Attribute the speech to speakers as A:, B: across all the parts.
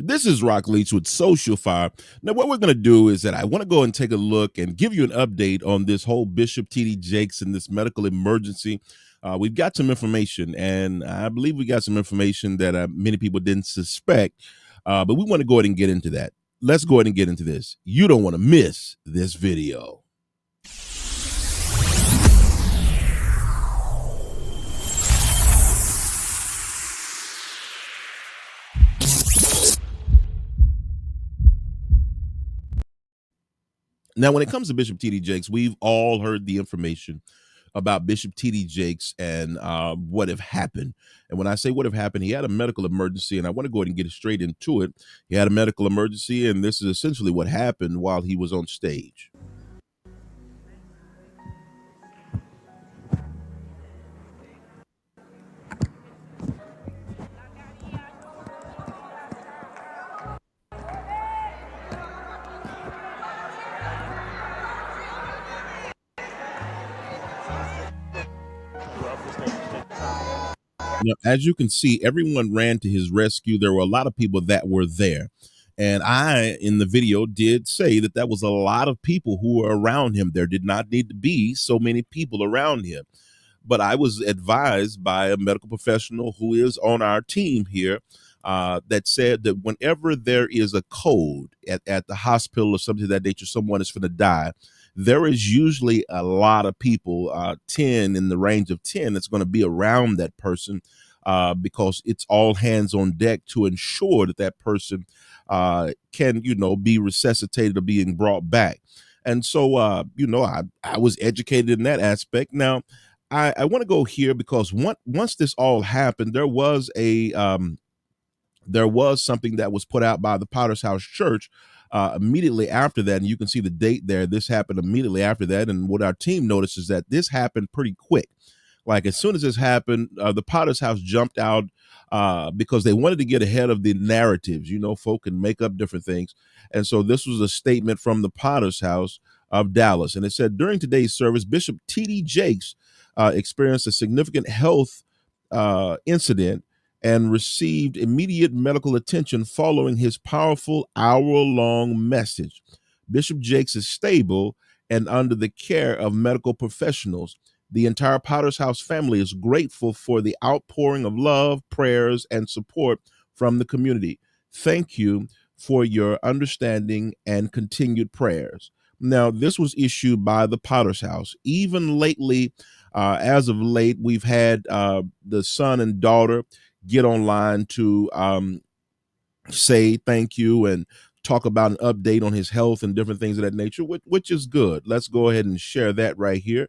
A: This is Rock Leach with Social Fire. Now, what we're going to do is that I want to go and take a look and give you an update on this whole Bishop T.D. Jakes and this medical emergency. We've got some information, and I believe we got some information that many people didn't suspect, but we want to go ahead and get into that. Let's go ahead and get into this. You don't want to miss this video. Now, when it comes to Bishop T.D. Jakes, we've all heard the information about Bishop T.D. Jakes and what have happened. And when I say what have happened, he had a medical emergency, and I want to go ahead and get straight into it. He had a medical emergency, and this is essentially what happened while he was on stage. Now, as you can see, everyone ran to his rescue. There were a lot of people that were there. And I, in the video, did say that that was a lot of people who were around him. There did not need to be so many people around him. But I was advised by a medical professional who is on our team here that said that whenever there is a code at the hospital or something of that nature, someone is going to die, there is usually a lot of people, 10 in the range of 10, that's going to be around that person because it's all hands on deck to ensure that that person can, be resuscitated or being brought back. And so, I was educated in that aspect. Now, I want to go here because once this all happened, there was something that was put out by the Potter's House Church immediately after that. And you can see the date there. This happened immediately after that. And what our team noticed is that this happened pretty quick. Like as soon as this happened, the Potter's House jumped out because they wanted to get ahead of the narratives. Folk can make up different things. And so this was a statement from the Potter's House of Dallas. And it said, during today's service, Bishop T.D. Jakes experienced a significant health incident and received immediate medical attention following his powerful hour-long message. Bishop Jakes is stable and under the care of medical professionals. The entire Potter's House family is grateful for the outpouring of love, prayers, and support from the community. Thank you for your understanding and continued prayers. Now, this was issued by the Potter's House. Even lately, as of late, we've had the son and daughter get online to say thank you and talk about an update on his health and different things of that nature, which is good. Let's go ahead and share that right here.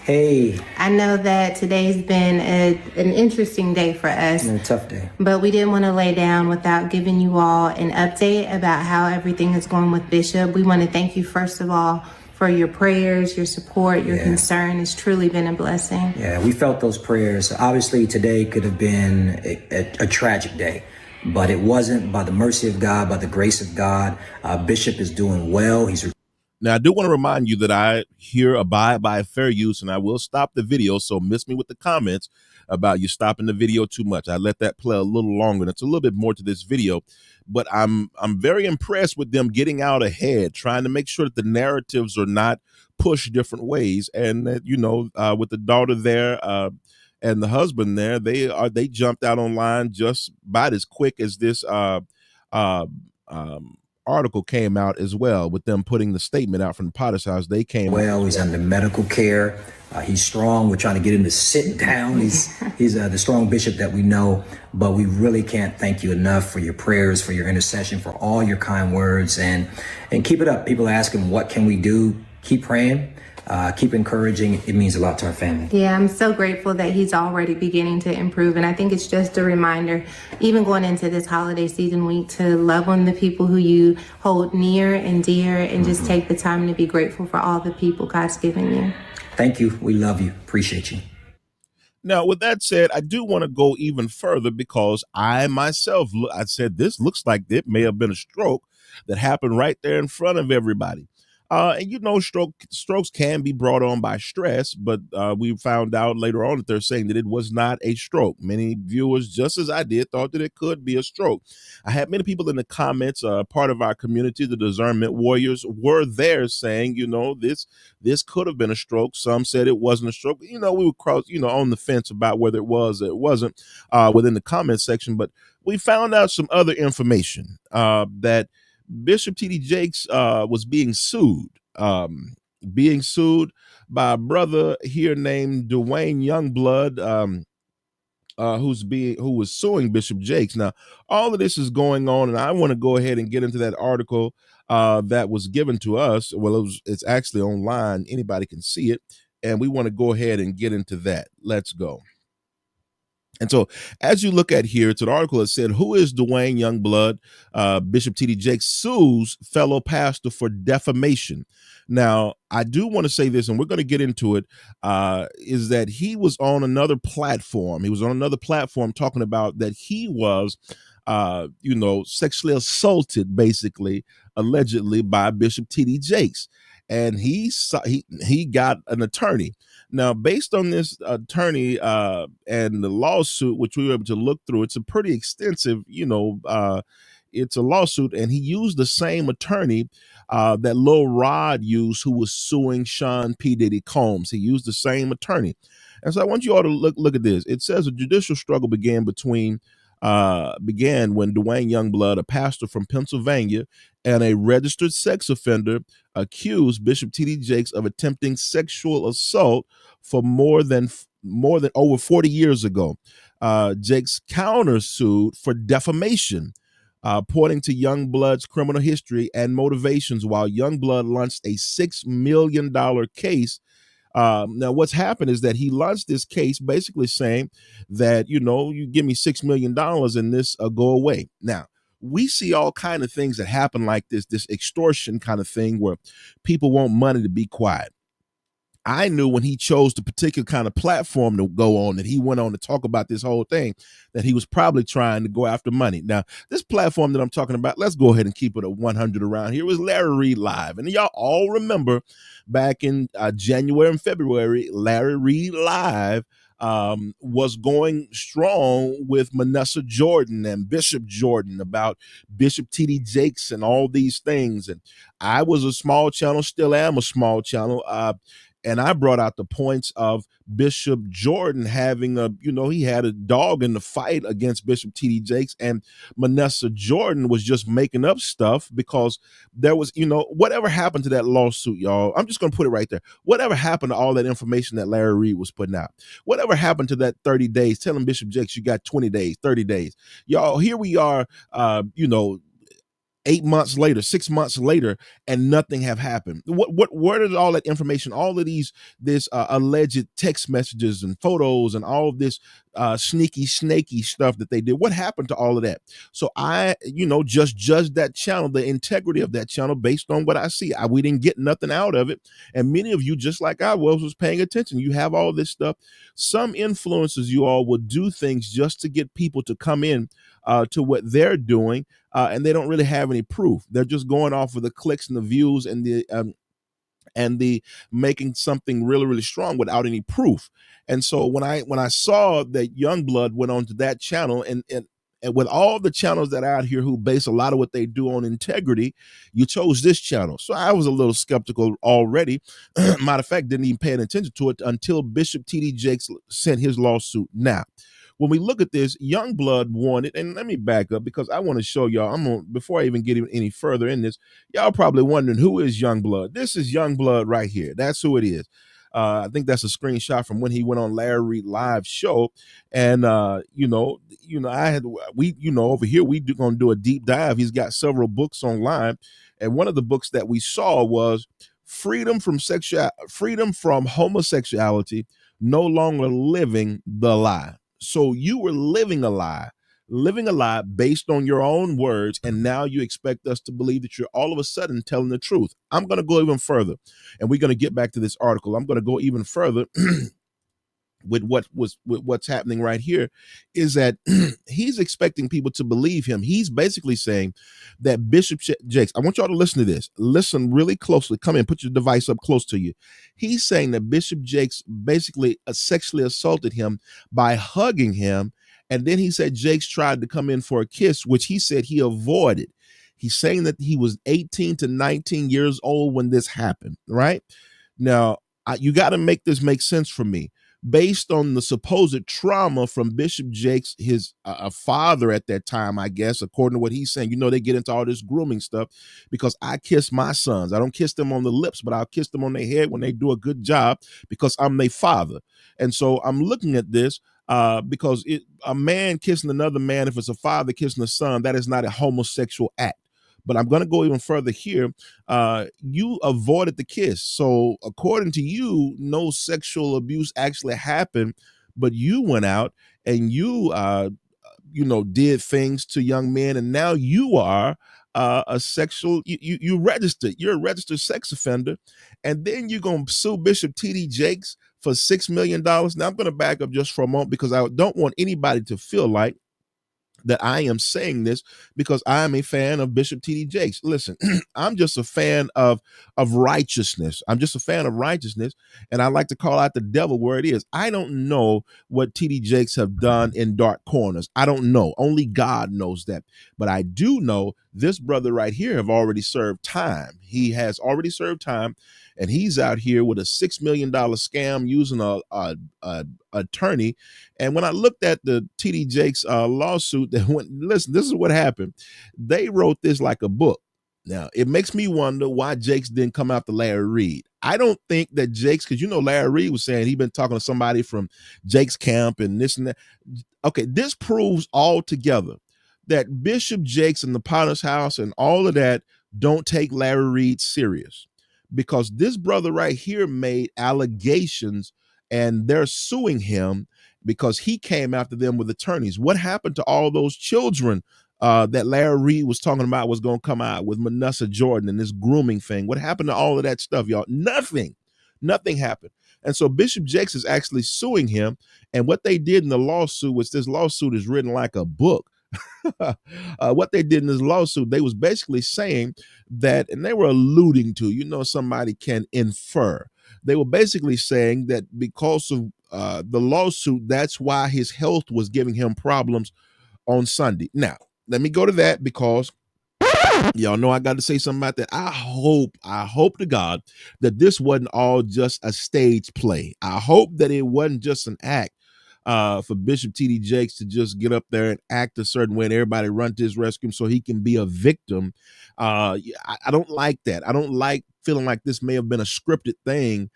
B: Hey. I know that today's been an interesting day for us.
C: A tough day.
B: But we didn't want to lay down without giving you all an update about how everything is going with Bishop. We want to thank you, first of all, for your prayers, your support, your concern. It's truly been a blessing.
C: Yeah, we felt those prayers. Obviously, today could have been a tragic day, but it wasn't. By the mercy of God, by the grace of God, Bishop is doing well.
A: Now, I do want to remind you that I here abide by fair use, and I will stop the video, so miss me with the comments about you stopping the video too much. I let that play a little longer, and it's a little bit more to this video, but I'm very impressed with them getting out ahead, trying to make sure that the narratives are not pushed different ways. And that, with the daughter there and the husband there, they jumped out online just about as quick as this article came out as well, with them putting the statement out from the Potter's House. They came
C: well. He's under medical care. He's strong. We're trying to get him to sit down. He's the strong bishop that we know, but we really can't thank you enough for your prayers, for your intercession, for all your kind words, and keep it up. People are asking, what can we do? Keep praying. Keep encouraging. It means a lot to our family.
B: Yeah, I'm so grateful that he's already beginning to improve. And I think it's just a reminder, even going into this holiday season week, to love on the people who you hold near and dear, and just take the time to be grateful for all the people God's given you.
C: Thank you. We love you. Appreciate you.
A: Now, with that said, I do want to go even further because I myself, I said, this looks like it may have been a stroke that happened right there in front of everybody. And strokes can be brought on by stress, but we found out later on that they're saying that it was not a stroke. Many viewers, just as I did, thought that it could be a stroke. I had many people in the comments, part of our community, the discernment warriors, were there saying, this could have been a stroke. Some said it wasn't a stroke. We were on the fence about whether it was or it wasn't within the comment section, but we found out some other information that Bishop T.D. Jakes was being sued. Being sued by a brother here named Dwayne Youngblood, who was suing Bishop Jakes. Now, all of this is going on, and I want to go ahead and get into that article that was given to us. Well, it's actually online; anybody can see it, and we want to go ahead and get into that. Let's go. And so, as you look at here, it's an article that said, "Who is Dwayne Youngblood? Bishop T.D. Jakes sues fellow pastor for defamation." Now, I do want to say this, and we're going to get into it, is that he was on another platform. He was on another platform talking about that he was, sexually assaulted, basically, allegedly, by Bishop T.D. Jakes. And he got an attorney. Now, based on this attorney and the lawsuit, which we were able to look through, it's a pretty extensive, it's a lawsuit, and he used the same attorney that Lil Rod used, who was suing Sean P. Diddy Combs. He used the same attorney. And so I want you all to look at this. It says a judicial struggle began when Dwayne Youngblood, a pastor from Pennsylvania and a registered sex offender, accused Bishop T.D. Jakes of attempting sexual assault for more than over 40 years ago. Jakes countersued for defamation, pointing to Youngblood's criminal history and motivations, while Youngblood launched a $6 million case. Now, what's happened is that he launched this case basically saying that, you give me $6 million and this go away. Now, we see all kind of things that happen like this extortion kind of thing where people want money to be quiet. I knew when he chose the particular kind of platform to go on, that he went on to talk about this whole thing, that he was probably trying to go after money. Now, this platform that I'm talking about, let's go ahead and keep it at 100 around here, was Larry Reed Live. And y'all all remember back in January and February, Larry Reed Live was going strong with Manessa Jordan and Bishop Jordan about Bishop T.D. Jakes and all these things. And I was a small channel, still am a small channel. And I brought out the points of Bishop Jordan having he had a dog in the fight against Bishop T.D. Jakes, and Manessa Jordan was just making up stuff because there was, whatever happened to that lawsuit, y'all. I'm just going to put it right there. Whatever happened to all that information that Larry Reed was putting out? Whatever happened to that 30 days, telling Bishop Jakes you got 20 days, 30 days? Y'all, here we are, 8 months later, 6 months later, and nothing have happened. Where did all that information, all of this alleged text messages and photos and all of this sneaky, snaky stuff that they did, what happened to all of that? So I, just judged that channel, the integrity of that channel based on what I see. We didn't get nothing out of it. And many of you, just like I was paying attention. You have all this stuff. Some influencers, you all, will do things just to get people to come in to what they're doing. And they don't really have any proof. They're just going off of the clicks and the views and the making something really, really strong without any proof. And so when I saw that Youngblood went on to that channel, and with all the channels that are out here who base a lot of what they do on integrity, you chose this channel. So I was a little skeptical already. Matter of fact, didn't even pay attention to it until Bishop T.D. Jakes sent his lawsuit. Now, when we look at this, Youngblood won it, and let me back up because I want to show y'all. Before I even get any further in this, y'all probably wondering who is Youngblood. This is Youngblood right here. That's who it is. I think that's a screenshot from when he went on Larry Reed Live show, and over here we gonna do a deep dive. He's got several books online, and one of the books that we saw was Freedom from Homosexuality, No Longer Living the Lie. So you were living a lie based on your own words, and now you expect us to believe that you're all of a sudden telling the truth. I'm going to go even further, and we're going to get back to this article. I'm going to go even further with what's happening right here is that he's expecting people to believe him. He's basically saying that Bishop Jakes, I want y'all to listen to this. Listen really closely. Come in, put your device up close to you. He's saying that Bishop Jakes basically sexually assaulted him by hugging him. And then he said Jakes tried to come in for a kiss, which he said he avoided. He's saying that he was 18 to 19 years old when this happened, right? Now, you got to make this make sense for me. Based on the supposed trauma from Bishop Jakes, his father at that time, I guess, according to what he's saying, they get into all this grooming stuff because I kiss my sons. I don't kiss them on the lips, but I'll kiss them on their head when they do a good job because I'm their father. And so I'm looking at this because a man kissing another man, if it's a father kissing a son, that is not a homosexual act. But I'm going to go even further here. You avoided the kiss. So according to you, no sexual abuse actually happened, but you went out and you did things to young men. And now you are a sexual, you registered, you're a registered sex offender. And then you're going to sue Bishop T.D. Jakes for $6 million. Now I'm going to back up just for a moment because I don't want anybody to feel like that I am saying this because I am a fan of Bishop T.D. Jakes. Listen, I'm just a fan of righteousness. I'm just a fan of righteousness, and I like to call out the devil where it is. I don't know what T.D. Jakes have done in dark corners. I don't know. Only God knows that. But I do know this brother right here have already served time. He has already served time, and he's out here with a $6 million scam using a attorney. And when I looked at the TD Jakes lawsuit that went, listen, this is what happened. They wrote this like a book. Now, it makes me wonder why Jakes didn't come after Larry Reed. I don't think that Jakes, because Larry Reed was saying he'd been talking to somebody from Jakes' camp and this and that. Okay, this proves altogether that Bishop Jakes and the Potter's House and all of that don't take Larry Reed serious, because this brother right here made allegations and they're suing him because he came after them with attorneys. What happened to all those children that Larry Reed was talking about was going to come out with Manasseh Jordan and this grooming thing? What happened to all of that stuff, y'all? Nothing happened. And so Bishop Jakes is actually suing him. And what they did in the lawsuit was, this lawsuit is written like a book. What they did in this lawsuit, they was basically saying that, and they were alluding to, somebody can infer. They were basically saying that because of the lawsuit, that's why his health was giving him problems on Sunday. Now, let me go to that because y'all know I got to say something about that. I hope to God that this wasn't all just a stage play. I hope that it wasn't just an act for Bishop T.D. Jakes to just get up there and act a certain way and everybody run to his rescue so he can be a victim. I don't like that. I don't like feeling like this may have been a scripted thing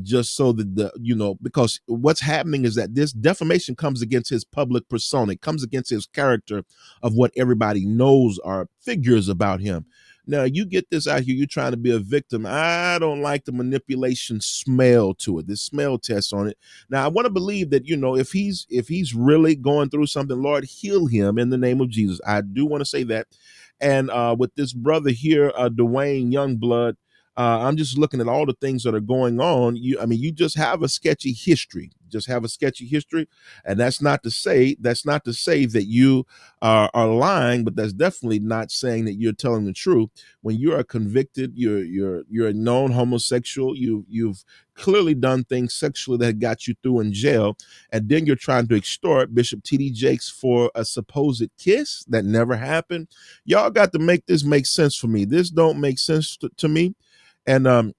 A: just so that because what's happening is that this defamation comes against his public persona. It comes against his character of what everybody knows are figures about him. Now, you get this out here, you're trying to be a victim. I don't like the manipulation smell to it, this smell test on it. Now, I want to believe that, if he's really going through something, Lord, heal him in the name of Jesus. I do want to say that. And with this brother here, Dwayne Youngblood, I'm just looking at all the things that are going on. You just have a sketchy history. And that's not to say that you are lying, but that's definitely not saying that you're telling the truth. When you are convicted, you're a known homosexual. You've clearly done things sexually that got you through in jail, and then you're trying to extort Bishop T.D. Jakes for a supposed kiss that never happened. Y'all got to make this make sense for me. This don't make sense to me. And I'm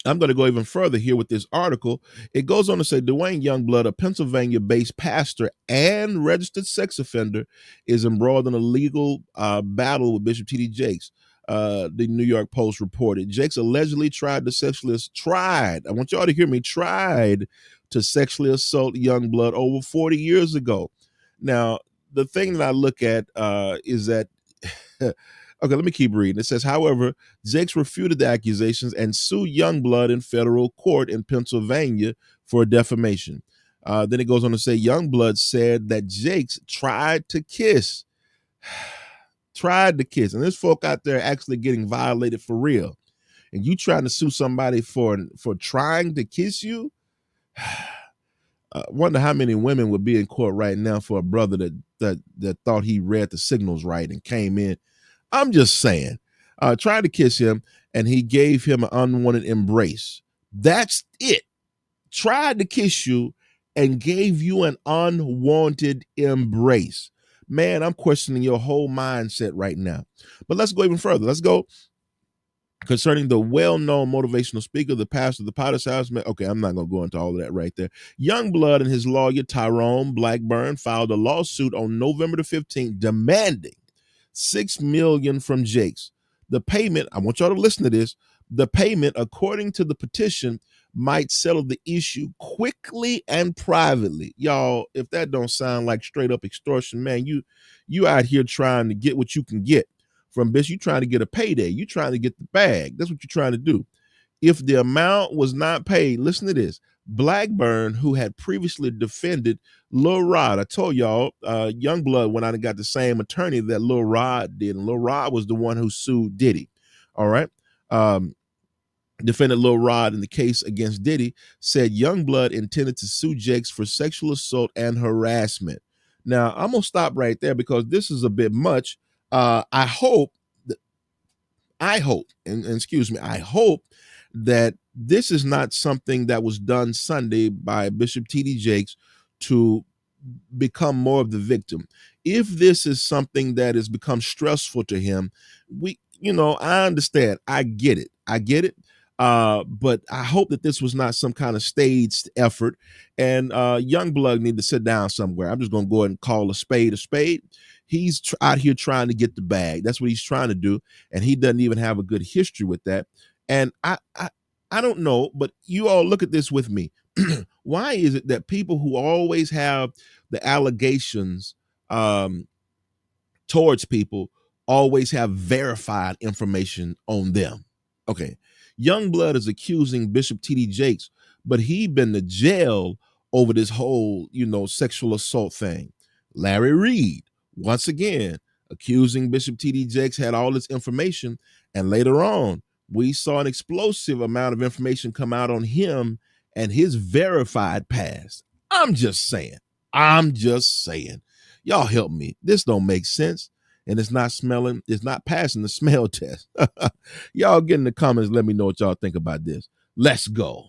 A: going to go even further here with this article. It goes on to say Dwayne Youngblood, a Pennsylvania-based pastor and registered sex offender, is embroiled in a legal battle with Bishop T.D. Jakes. The New York Post reported Jakes allegedly tried to sexually assault Youngblood over 40 years ago. Now, the thing that I look at is that okay, let me keep reading. It says, however, Jakes refuted the accusations and sued Youngblood in federal court in Pennsylvania for defamation. Then it goes on to say Youngblood said that Jakes tried to kiss. And there's folk out there actually getting violated for real. And you trying to sue somebody for trying to kiss you? Wonder how many women would be in court right now for a brother that thought he read the signals right and came in. I'm just saying, tried to kiss him and he gave him an unwanted embrace. That's it. Tried to kiss you and gave you an unwanted embrace. Man, I'm questioning your whole mindset right now. But let's go even further. Let's go concerning the well-known motivational speaker, the pastor of the Potter's House. Okay, I'm not going to go into all of that right there. Youngblood and his lawyer, Tyrone Blackburn, filed a lawsuit on November the 15th demanding $6 million from Jakes. The payment, I want y'all to listen to this, the payment, according to the petition, might settle the issue quickly and privately. Y'all, if that don't sound like straight up extortion, man, you out here trying to get what you can get from this. You trying to get a payday. You trying to get the bag. That's what you're trying to do. If the amount was not paid, listen to this. Blackburn, who had previously defended Lil Rod, I told y'all, Youngblood went out and got the same attorney that Lil Rod did, and Lil Rod was the one who sued Diddy. All right. Defended Lil Rod in the case against Diddy, said Youngblood intended to sue Jakes for sexual assault and harassment. Now, I'm going to stop right there because this is a bit much. I hope, and excuse me, I hope that this is not something that was done Sunday by Bishop T.D. Jakes to become more of the victim. If this is something that has become stressful to him, I understand. I get it. But I hope that this was not some kind of staged effort. And Youngblood need to sit down somewhere. I'm just going to go ahead and call a spade a spade. He's out here trying to get the bag. That's what he's trying to do. And he doesn't even have a good history with that. And I don't know, but you all look at this with me. Why is it that people who always have the allegations towards people always have verified information on them? Okay. Youngblood is accusing Bishop T.D. Jakes, but he been to jail over this whole, sexual assault thing. Larry Reed, once again, accusing Bishop T.D. Jakes, had all this information, and later on, we saw an explosive amount of information come out on him and his verified past. I'm just saying. Y'all help me. This don't make sense. And it's not passing the smell test. Y'all get in the comments. Let me know what y'all think about this. Let's go.